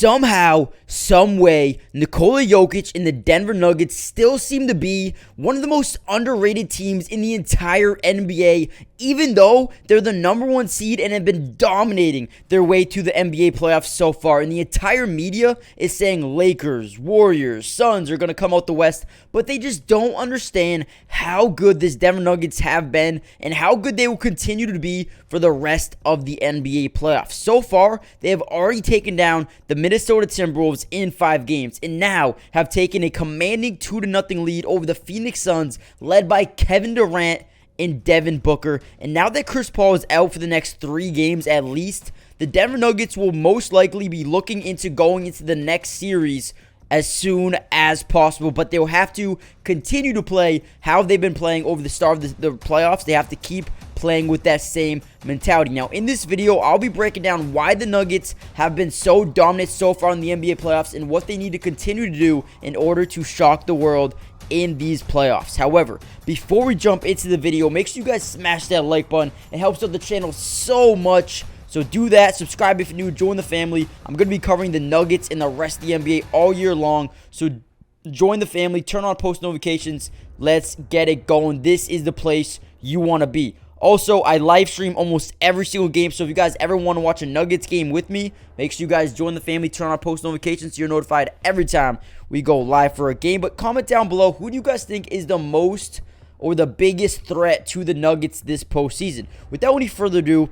Somehow, someway, Nikola Jokic and the Denver Nuggets still seem to be one of the most underrated teams in the entire NBA, even though they're the #1 seed and have been dominating their way to the NBA playoffs so far. And the entire media is saying Lakers, Warriors, Suns are going to come out the West, but they just don't understand how good this Denver Nuggets have been and how good they will continue to be for the rest of the NBA playoffs. So far, they have already taken down the Minnesota Timberwolves in 5 games and now have taken a commanding 2-0 lead over the Phoenix Suns, led by Kevin Durant and Devin Booker. And now that Chris Paul is out for the next 3 games at least, the Denver Nuggets will most likely be looking into going into the next series as soon as possible, but they'll have to continue to play how they've been playing over the start of the playoffs. They have to keep playing with that same mentality. Now, in this video, I'll be breaking down why the Nuggets have been so dominant so far in the NBA playoffs and what they need to continue to do in order to shock the world in these playoffs. However, before we jump into the video, make sure you guys smash that like button. It helps out the channel so much. So do that. Subscribe if you're new. Join the family. I'm going to be covering the Nuggets and the rest of the NBA all year long. So join the family. Turn on post notifications. Let's get it going. This is the place you want to be. Also, I live stream almost every single game. So if you guys ever want to watch a Nuggets game with me, make sure you guys join the family. Turn on post notifications so you're notified every time we go live for a game. But comment down below, who do you guys think is the most or the biggest threat to the Nuggets this postseason? Without any further ado,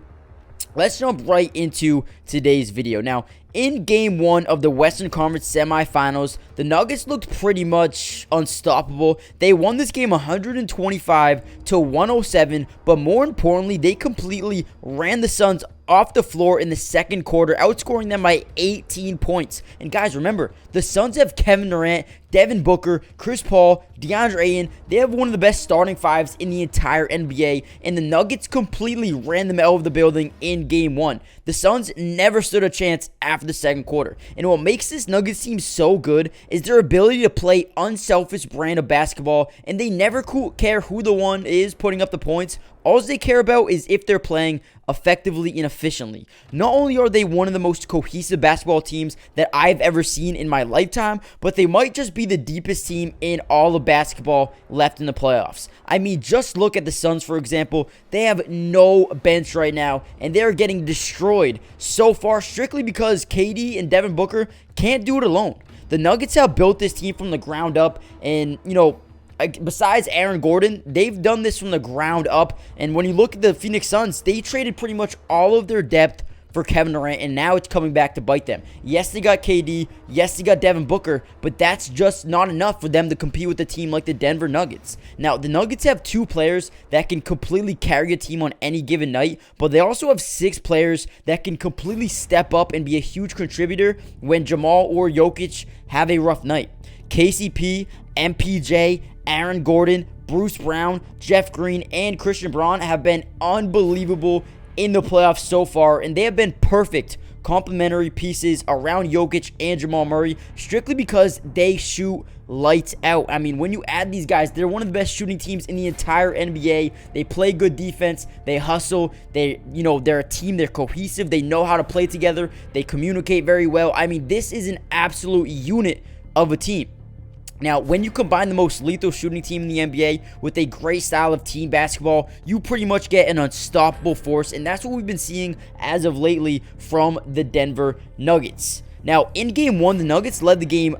let's jump right into today's video. Now, in Game 1 of the Western Conference semifinals, the Nuggets looked pretty much unstoppable. They won this game 125-107, but more importantly, they completely ran the Suns off the floor in the second quarter, outscoring them by 18 points. And guys, remember, the Suns have Kevin Durant, Devin Booker, Chris Paul, DeAndre Ayton. They have one of the best starting fives in the entire NBA, and the Nuggets completely ran them out of the building in Game 1. The Suns never stood a chance after the second quarter. And what makes this Nuggets team so good is their ability to play unselfish brand of basketball, and they never care who the one is putting up the points. All they care about is if they're playing effectively and efficiently. Not only are they one of the most cohesive basketball teams that I've ever seen in my lifetime, but they might just be the deepest team in all of basketball left in the playoffs. I mean, just look at the Suns, for example. They have no bench right now, and they're getting destroyed so far strictly because KD and Devin Booker can't do it alone. The Nuggets have built this team from the ground up, and, you know, besides Aaron Gordon, they've done this from the ground up. And when you look at the Phoenix Suns, they traded pretty much all of their depth for Kevin Durant, and now it's coming back to bite them. Yes, they got KD. Yes, they got Devin Booker, but that's just not enough for them to compete with a team like the Denver Nuggets. Now, the Nuggets have 2 players that can completely carry a team on any given night, but they also have 6 players that can completely step up and be a huge contributor when Jamal or Jokic have a rough night. KCP, MPJ, Aaron Gordon, Bruce Brown, Jeff Green, and Christian Braun have been unbelievable in the playoffs so far, and they have been perfect complementary pieces around Jokic and Jamal Murray strictly because they shoot lights out. I mean, when you add these guys, they're one of the best shooting teams in the entire NBA. They play good defense. They hustle. They're a team. They're cohesive. They know how to play together. They communicate very well. I mean, this is an absolute unit of a team. Now, when you combine the most lethal shooting team in the NBA with a great style of team basketball, you pretty much get an unstoppable force, and that's what we've been seeing as of lately from the Denver Nuggets. Now, in Game 1, the Nuggets led the game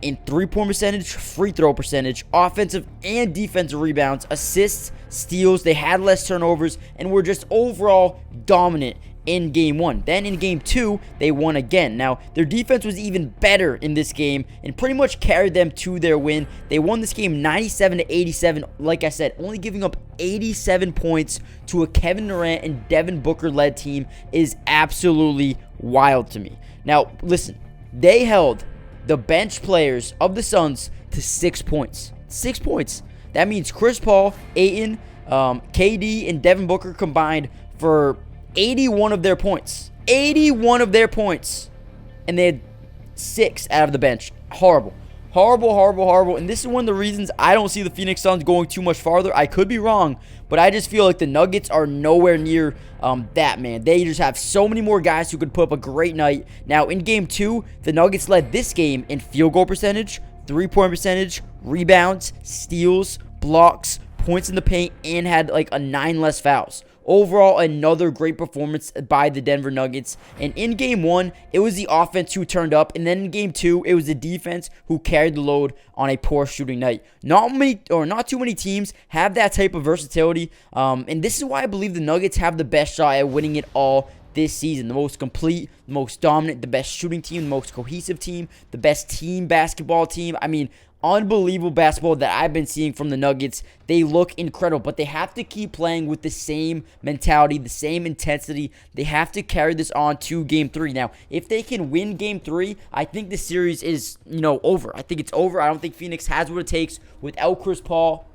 in three-point percentage, free throw percentage, offensive and defensive rebounds, assists, steals. They had less turnovers and were just overall dominant in Game 1. Then in Game 2, they won again. Now, their defense was even better in this game and pretty much carried them to their win. They won this game 97-87, like I said, only giving up 87 points to a Kevin Durant and Devin Booker-led team is absolutely wild to me. Now, listen, they held the bench players of the Suns to 6 points. 6 points. That means Chris Paul, Ayton, KD, and Devin Booker combined for 81 of their points. 81 of their points. And they had 6 out of the bench. Horrible. Horrible, horrible, horrible. And this is one of the reasons I don't see the Phoenix Suns going too much farther. I could be wrong, but I just feel like the Nuggets are nowhere near that, man. They just have so many more guys who could put up a great night. Now, in Game 2, the Nuggets led this game in field goal percentage, three-point percentage, rebounds, steals, blocks, points in the paint, and had like a 9 less fouls. Overall, another great performance by the Denver Nuggets. And in Game 1, it was the offense who turned up. And then in Game 2, it was the defense who carried the load on a poor shooting night. Not too many teams have that type of versatility. And this is why I believe the Nuggets have the best shot at winning it all this season. The most complete, the most dominant, the best shooting team, the most cohesive team, the best team basketball team. I mean, unbelievable basketball that I've been seeing from the Nuggets. They look incredible, but they have to keep playing with the same mentality, the same intensity. They have to carry this on to Game 3. Now, if they can win Game 3, I think the series is, over. I think it's over. I don't think Phoenix has what it takes without Chris Paul,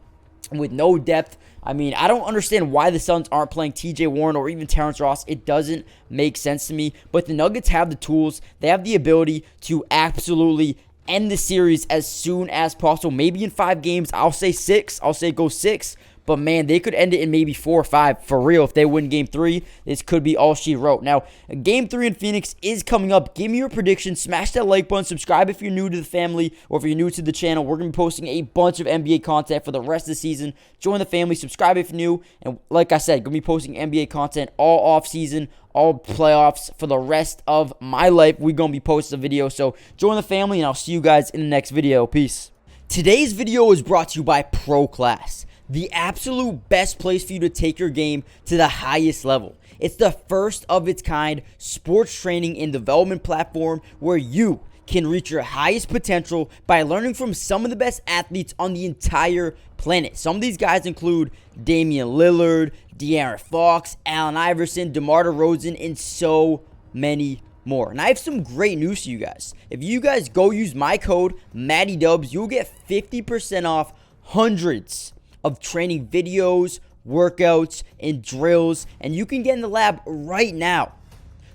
with no depth. I mean, I don't understand why the Suns aren't playing TJ Warren or even Terrence Ross. It doesn't make sense to me. But the Nuggets have the tools. They have the ability to absolutely end the series as soon as possible. Maybe in 5 games. I'll say 6. I'll say go 6. But, man, they could end it in maybe 4 or 5 for real. If they win Game 3, this could be all she wrote. Now, Game 3 in Phoenix is coming up. Give me your predictions. Smash that like button. Subscribe if you're new to the family or if you're new to the channel. We're going to be posting a bunch of NBA content for the rest of the season. Join the family. Subscribe if you're new. And like I said, going to be posting NBA content all off season, all playoffs for the rest of my life. We're going to be posting a video. So join the family, and I'll see you guys in the next video. Peace. Today's video is brought to you by Pro Class, the absolute best place for you to take your game to the highest level. It's the first of its kind sports training and development platform where you can reach your highest potential by learning from some of the best athletes on the entire planet. Some of these guys include Damian Lillard, De'Aaron Fox, Allen Iverson, DeMar DeRozan, and so many more. And I have some great news to you guys. If you guys go use my code MattyDubs, you'll get 50% off hundreds of training videos, workouts, and drills, and you can get in the lab right now.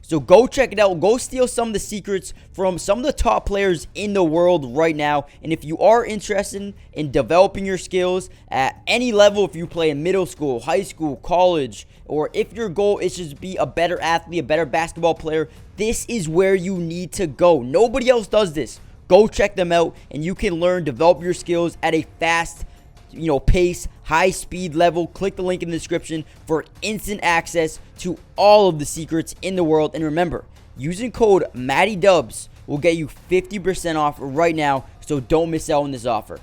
So go check it out. Go steal some of the secrets from some of the top players in the world right now. And if you are interested in developing your skills at any level, if you play in middle school, high school, college, or if your goal is just to be a better athlete, a better basketball player, this is where you need to go. Nobody else does this. Go check them out, and you can learn, develop your skills at a fast pace, high speed level. Click the link in the description for instant access to all of the secrets in the world. And remember, using code MattyDubs will get you 50% off right now, so don't miss out on this offer.